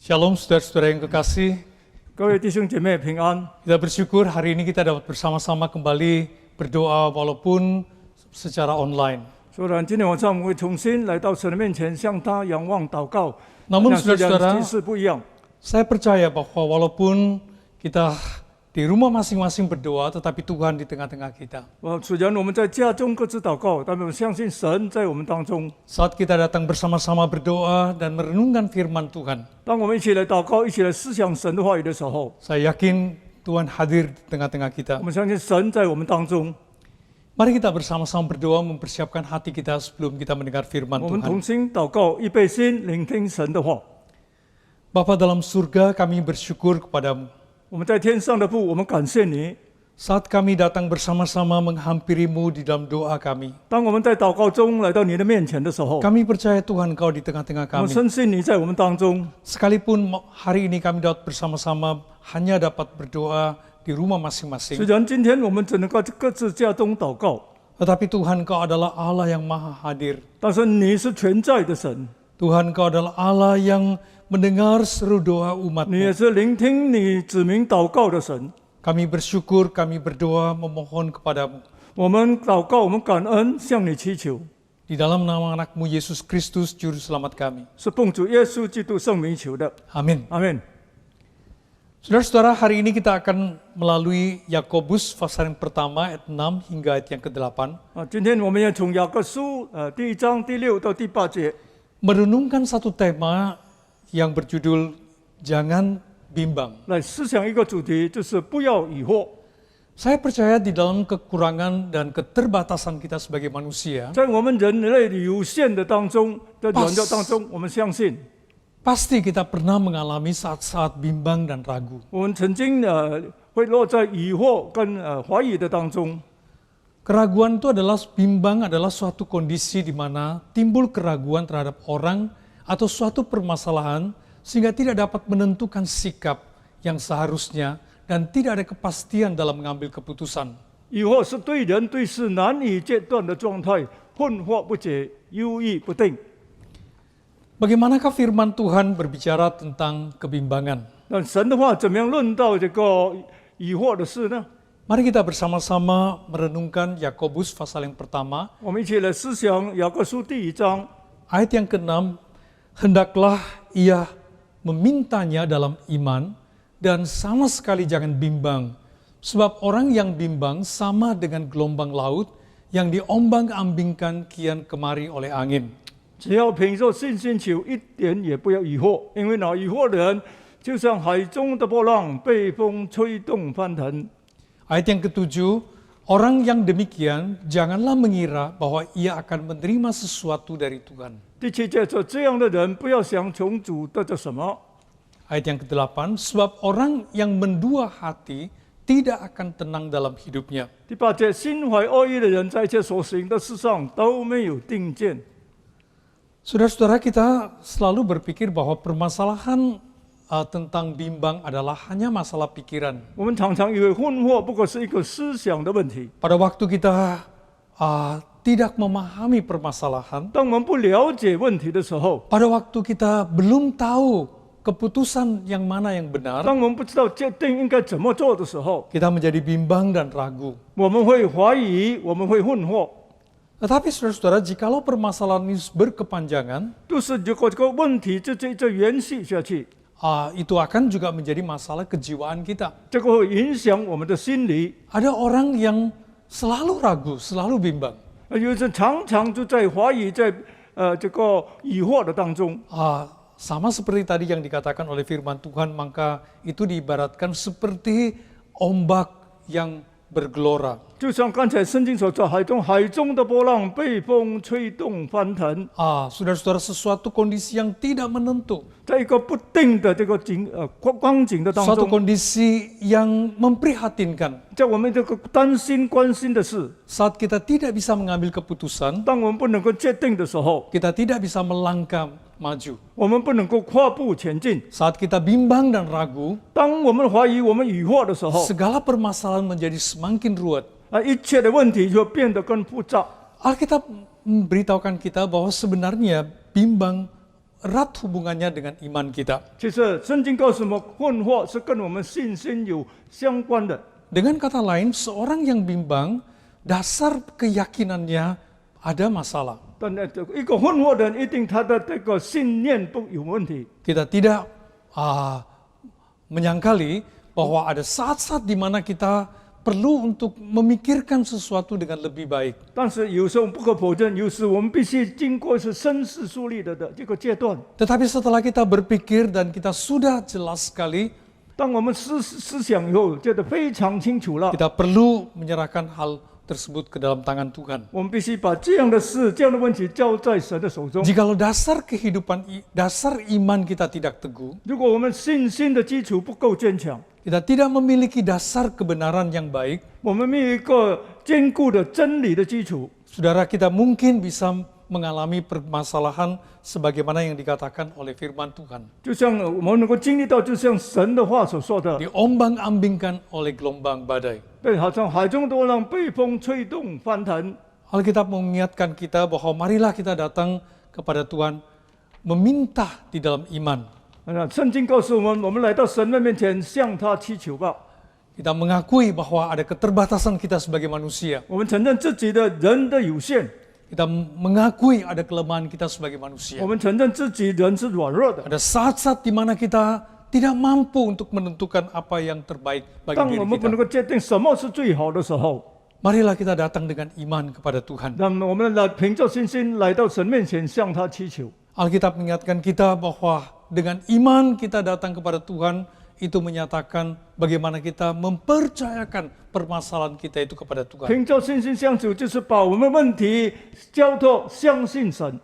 Shalom saudara-saudara yang kekasih, 各位弟兄姐妹平安。 kita bersyukur hari ini kita dapat bersama-sama kembali berdoa walaupun secara online. 虽然今天晚上我们会重新来到神的面前，向他仰望祷告， Namun 但是这样 saudara-saudara, 的形式不一样。 saya percaya bahwa walaupun kita di rumah masing-masing berdoa, tetapi Tuhan di tengah-tengah kita. 虽然我们在家中各自祷告，但我们相信神在我们当中。 Saat kita datang bersama-sama berdoa dan merenungkan firman Tuhan, 当我们一起来祷告，一起来思想神的话语的时候， saya yakin Tuhan hadir di tengah-tengah kita. 我们相信神在我们当中。 Mari kita bersama-sama berdoa mempersiapkan hati kita sebelum kita mendengar firman 我们 Tuhan. 同心祷告，预备心聆听神的话。 Bapa dalam surga, kami bersyukur kepadamu. 我们在天上的父，我们感谢你。 Saat kami datang bersama-sama menghampirimu di dalam doa kami, 当我们在祷告中来到你的面前的时候， kami percaya Tuhan Kau di tengah-tengah 我们 kami. 深信你在我们当中。 Sekalipun hari ini kami dapat bersama-sama hanya dapat berdoa di rumah 虽 masing-masing, 然今天我们只能够各自家中祷告， tetapi Tuhan Kau adalah Allah yang maha hadir. 但是你是全在的神， Tuhan Kau adalah Allah yang mendengar seru doa 你也 umat-Mu. 是聆听你指明祷告的神。 Kami bersyukur, kami berdoa memohon kepadamu. 我们祷告，我们感恩，向你祈求， Di dalam nama anak-Mu Yesus Kristus, Juru Selamat kami. 是奉主耶稣基督圣名求的， Amin. 阿门。 Saudara-saudara, hari ini kita akan melalui Yakobus pasal yang pertama ayat 6 hingga ayat yang ke-8, 今天我们要从雅各书第1章第6到第8节， merenungkan satu tema yang berjudul Jangan Bimbang. 来思想一个主题，就是不要疑惑。 Saya percaya di dalam kekurangan dan keterbatasan kita sebagai manusia, 在我们人类有限的当中的软弱当中，我们相信， pasti kita pernah mengalami saat-saat bimbang dan ragu. 我们曾经会落在疑惑跟怀疑的当中。 Keraguan itu adalah bimbang adalah suatu kondisi di mana timbul keraguan terhadap orang atau suatu permasalahan sehingga tidak dapat menentukan sikap yang seharusnya dan tidak ada kepastian dalam mengambil keputusan. 疑惑是对人对事难以决断的状态，困惑不解，忧郁不定。 Bagaimanakah firman Tuhan berbicara tentang kebimbangan? 那神的话怎么样论到这个疑惑的事呢？ Mari kita bersama-sama merenungkan Yakobus pasal yang pertama, 我们一起来思想雅各书第1章 ayat yang ke-6, hendaklah ia memintanya dalam iman dan sama sekali jangan bimbang, sebab orang yang bimbang sama dengan gelombang laut yang diombang-ambingkan kian kemari oleh angin. 只要凭着信心求，一点也不要疑惑，因为那疑惑的人，就像海中的波浪，被风吹动翻腾。 Ayat yang ke-7, orang yang demikian janganlah mengira bahwa ia akan menerima sesuatu dari Tuhan. 第7节说，这样的人不要想从主得着什么。 Ayat yang ke-8, sebab orang yang mendua hati tidak akan tenang dalam hidupnya. 第8节，心怀恶意的人，在一切所行的事上都没有定见。 Saudara-saudara, kita selalu berpikir bahwa permasalahan tentang bimbang adalah hanya masalah pikiran. 我们常常以为混惑不过是一个思想的问题。 Pada waktu kita tidak memahami permasalahan, 当我们不了解问题的时候， pada waktu kita belum tahu keputusan yang mana yang benar, 当我们不知道决定应该怎么做的时候， kita menjadi bimbang dan ragu. 我们会怀疑，我们会混惑。 Tetapi saudara-saudara, jikalau permasalahan ini berkepanjangan, 就是如果这个问题这延续下去， itu akan juga menjadi masalah kejiwaan kita. 这个会影响我们的心理。 Ada orang yang selalu ragu, selalu bimbang. 有人常常就在怀疑，在这个疑惑的当中。 Sama seperti tadi yang dikatakan oleh firman Tuhan, maka itu diibaratkan seperti ombak yang bergelora. 就像刚才圣经所说，海中的波浪被风吹动翻腾， Saudara-saudara, sesuatu kondisi yang tidak menentu. 在一个不定的这个光景的当 Suatu 中， kondisi yang memprihatinkan. 在我们这个担心关心的事， Saat kita tidak bisa mengambil keputusan, 当我们不能够决定的时候， kita tidak bisa melangkah maju. 我们不能够跨步前进。 Saat kita bimbang dan ragu, 当我们怀疑、我们疑惑的时候， segala permasalahan menjadi semakin ruwet. 一切的问题就变得更复杂。 Alkitab memberitahukan kita bahwa sebenarnya bimbang erat hubungannya dengan iman kita. 其实圣经告诉我们，困惑是跟我们信心有相关的。 Dengan kata lain, seorang yang bimbang, dasar keyakinannya ada masalah. 但一个困惑的人，一定他的这个信念不有问题。 Kita tidak menyangkali bahwa ada saat-saat di mana kita perlu untuk memikirkan sesuatu dengan lebih baik. 但是有时候不可否认，有时我们必须经过是深思熟虑的这个阶段。 Tetapi setelah kita berpikir dan kita sudah jelas sekali, 当我们思想以后，觉得非常清楚了， kita perlu menyerahkan hal tersebut ke dalam tangan Tuhan. 我们必须把这样的事、这样的问题交在神的手中。 Jikalau dasar kehidupan, dasar iman kita tidak teguh, 如果我们信心的基础不够坚强， kita tidak memiliki dasar kebenaran yang baik, 我们没有一个坚固的真理的基础， saudara kita mungkin bisa mengalami permasalahan sebagaimana yang dikatakan oleh firman Tuhan. 就像我们能够经历到，就像神的话所说的， Diombang-ambingkan oleh gelombang badai. 被好像海中多浪被风吹动翻腾。 Alkitab mengingatkan kita bahwa marilah kita datang kepada Tuhan meminta di dalam iman. 圣经告诉我们来到神的面前，向他祈求吧。 Kita mengakui bahwa ada keterbatasan kita sebagai manusia. 我们承认自己的人的有限， Kita mengakui ada kelemahan kita sebagai manusia. 我们承认自己人是软弱的。 Ada saat-saat di mana kita tidak mampu untuk menentukan apa yang terbaik bagi 当 diri 我们不能 kita. 够界定什么是最好的时候， Marilah kita datang dengan iman kepada Tuhan. 那么我们来凭着信心来到神面前，向他祈求。 Alkitab mengingatkan kita bahwa dengan iman kita datang kepada Tuhan, itu menyatakan bagaimana kita mempercayakan permasalahan kita itu kepada Tuhan. 凭着信心相处，就是把我们问题交托，相信神。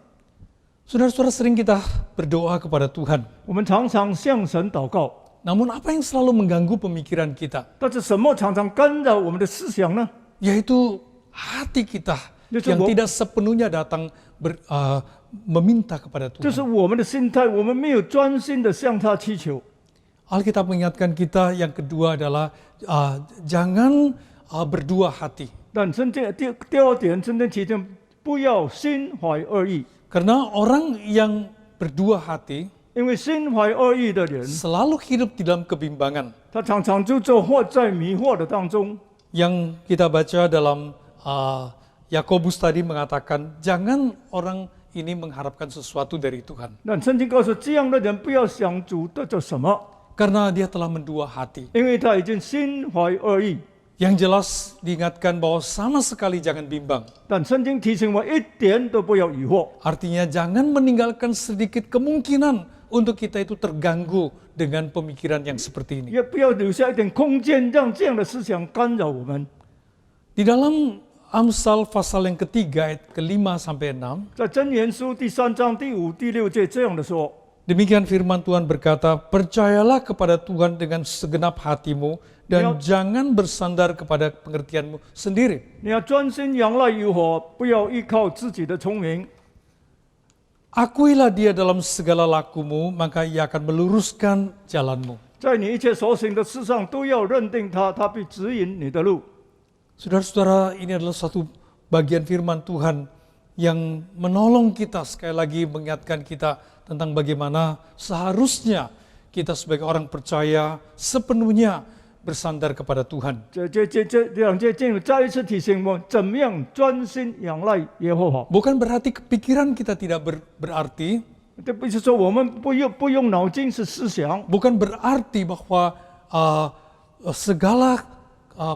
Saudara-saudara, sering kita berdoa kepada Tuhan. 我们常常向神祷告， Namun apa yang selalu mengganggu pemikiran kita? 但是什么常常干扰我们的思想呢？ Yaitu hati kita Justru yang tidak sepenuhnya datang meminta kepada 就是 Tuhan. 我们的心态，我们没有专心的向他祈求。 Alkitab mengingatkan kita yang kedua adalah jangan berdua hati. 但圣经第二点，圣经提醒不要心怀恶意， Karena orang yang berdua hati 因为心怀恶意的人， selalu hidup di dalam kebimbangan. 他常常就活在迷惑的当中。 Yang kita baca dalam Yakobus tadi mengatakan, jangan orang ini mengharapkan sesuatu dari Tuhan. 那圣经告诉这样的人，不要想主得着什么， Karena dia telah mendua hati. 因为他已经心怀恶意。 Yang jelas diingatkan bahwa sama sekali jangan bimbang. 但圣经提醒我，一点都不要疑惑。 Artinya jangan meninggalkan sedikit kemungkinan untuk kita itu terganggu dengan pemikiran yang seperti ini. 也不要留下一点空间，让这样的思想干扰我们。 Di dalam Amsal pasal yang ketiga ayat ke-5 sampai 6, 在箴言书第3章第5、第6节这样的说： demikian firman Tuhan berkata, percayalah kepada Tuhan dengan segenap hatimu dan jangan bersandar kepada pengertianmu sendiri. 你要专心仰赖耶和华，不要依靠自己的聪明。 Akuilah dia dalam segala lakumu, maka ia akan meluruskan jalanmu. 在你一切所行的事上，都要认定他，他必指引你的路。 Saudara-saudara, ini adalah satu bagian firman Tuhan yang menolong kita, sekali lagi mengingatkan kita tentang bagaimana seharusnya kita sebagai orang percaya sepenuhnya bersandar kepada Tuhan. 这两节经文再一次提醒我们，怎么样专心仰赖耶和华。 Bukan berarti kepikiran kita tidak berarti, 这不是说我们不用脑筋是思想， bukan berarti bahwa segala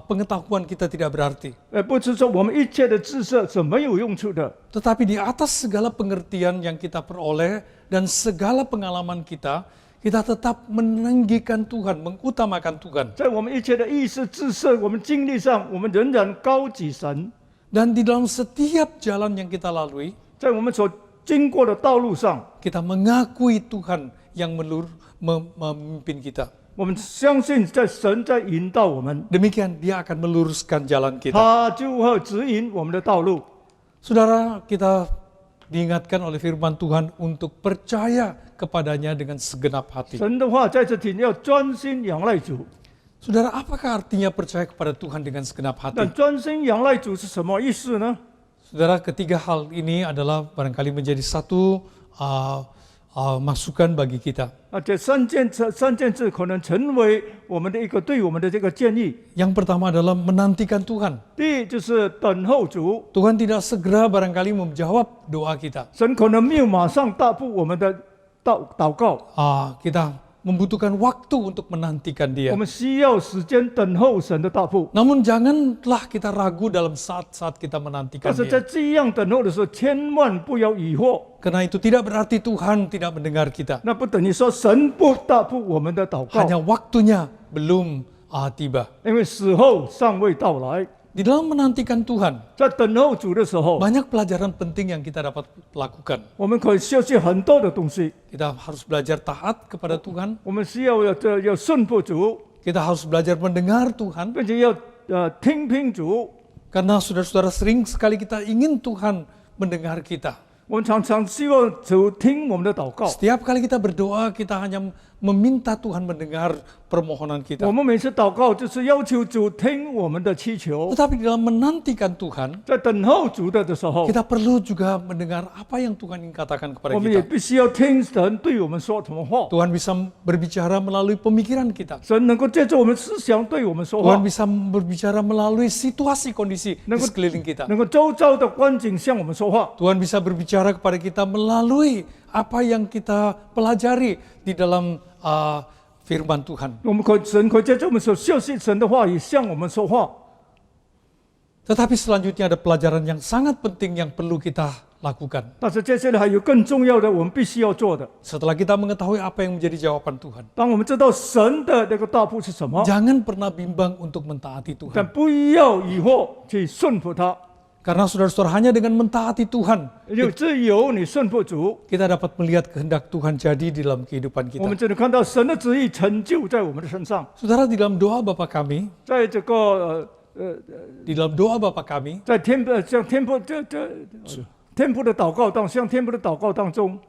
pengetahuan kita tidak berarti. 不是说我们一切的知识是没有用处的。 Tetapi di atas segala pengertian yang kita peroleh dan segala pengalaman kita, kita tetap meninggikan Tuhan, mengutamakan Tuhan. 在我们一切的意识、知识、我们经历上，我们仍然高举神。 Dan di dalam setiap jalan yang kita lalui, 在我们所经过的道路上， kita mengakui Tuhan yang memimpin kita. 我们相信在神在引导我们， Demikian dia akan meluruskan jalan kita. 他就会指引我们的道路。 Saudara, kita diingatkan oleh firman Tuhan untuk percaya kepadanya dengan segenap hati. 神的话在这里要专心仰赖主。 Saudara, apakah artinya percaya kepada Tuhan dengan segenap 那 hati? 专心仰赖主是什么意思呢？ Saudara, ketiga hal ini adalah barangkali menjadi satu masukan bagi kita. 这三件事可能成为我们的一个对我们的这个建议。 Yang pertama adalah menantikan Tuhan. 第一就是等候主， Tuhan tidak segera barangkali menjawab doa kita. 神可能没有马上答复我们的祷告， Kita membutuhkan waktu untuk menantikan 我 Dia. 们需要时间等候神的答复。 Namun janganlah kita ragu dalam saat-saat kita 但 menantikan 是在 Dia. 这样等候的时候，千万不要疑惑， Karena itu tidak berarti Tuhan tidak mendengar kita. 那不等于说神不答复我们的祷告， Hanya waktunya belum tiba. 因为时候尚未到来。 Di dalam menantikan Tuhan, 在等候主的时候， banyak pelajaran penting yang kita dapat lakukan. 我们可以学习很多的东西。 Kita harus belajar taat kepada Tuhan. 我们需要顺服主， Kita harus belajar mendengar Tuhan. 并且要听主。 Karena saudara-saudara sering sekali kita ingin Tuhan mendengar kita. 我们常常希望主听我们的祷告。 Setiap kali kita berdoa, kita hanya meminta Tuhan mendengar permohonan 我 kita. 们每次祷告就是要求主听我们的祈求。 Tetapi di dalam menantikan Tuhan, 在等候主的时候， kita perlu juga mendengar apa yang Tuhan ingin katakan kepada 我们也 kita. 必须要听神对我们说什么话。 Tuhan bisa berbicara melalui pemikiran kita. 神能够借着我们思想对我们说 Tuhan 话， bisa berbicara melalui situasi kondisi di Nunggu- sekeliling kita. 能够周遭的光景向我们说话。 Tuhan bisa berbicara kepada kita melalui apa yang kita pelajari di dalam firman Tuhan. 神可以借着我们所学习神的话语向我们说话。 Tetapi selanjutnya ada pelajaran yang sangat penting yang perlu kita lakukan. 但是接下来还有更重要的，我们必须要做的。 Setelah kita mengetahui apa yang menjadi jawaban Tuhan, 当我们知道神的那个答复是什么， jangan pernah bimbang untuk mentaati 但 Tuhan. 不要疑惑去顺服他， Karena saudara-saudara hanya dengan mentaati Tuhan, 只有你顺服主， kita dapat melihat kehendak Tuhan jadi di dalam kehidupan 我们 kita. 就能看到神的旨意成就在我们的身上。 Saudara, di dalam doa Bapa kami, 在这个di dalam doa Bapa kami, 在天父的祷告向天父的祷告当中，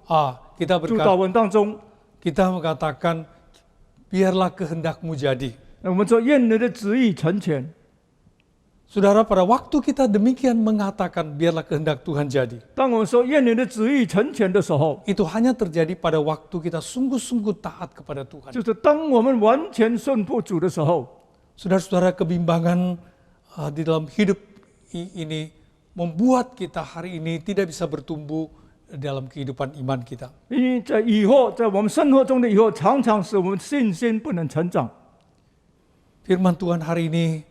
kita 主祷 berkata, 文当中， kita mengatakan, biarlah kehendakmu jadi. 我们说愿你的旨意成全。 Saudara, pada waktu kita demikian mengatakan, biarlah kehendak Tuhan jadi, 当我们说愿你的旨意成全的时候， itu hanya terjadi pada waktu kita sungguh-sungguh taat kepada Tuhan. 就是当我们完全顺服主的时候， Saudara-saudara, kebimbangan di dalam hidup ini membuat kita hari ini tidak bisa bertumbuh dalam kehidupan iman kita. 因为在我们生活中的以后，常常使我们信心不能成长。 Firman Tuhan hari ini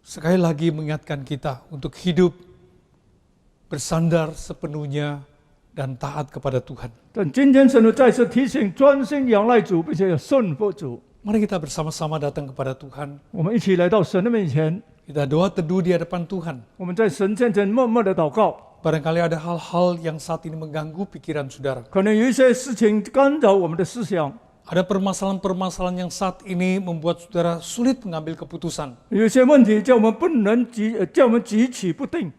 sekali lagi mengingatkan kita untuk hidup bersandar sepenuhnya dan taat kepada Tuhan. 但今天神再次提醒，专心仰赖主，并且要顺服主。 Mari kita bersama-sama datang kepada Tuhan. 我们一起来到神的面前， Kita doa teduh di hadapan Tuhan. 我们在神面前默默的祷告。 Barangkali ada hal-hal yang saat ini mengganggu pikiran saudara. 可能有一些事情干扰我们的思想， Ada permasalahan-permasalahan yang saat ini membuat saudara sulit mengambil keputusan. 有一些问题叫我们举棋不定。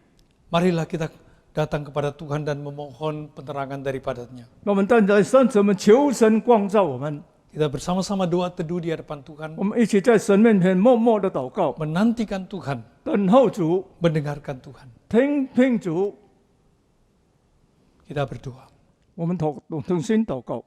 Marilah kita datang kepada Tuhan dan memohon penerangan daripadanya. 那我们站在山前，我们求神光照我们。 Kita bersama-sama doa teduh di hadapan Tuhan, 我们一起在神面前默默的祷告， menantikan Tuhan, 等候主， mendengarkan Tuhan. 听主。 Kita berdoa. 我们同心祷告。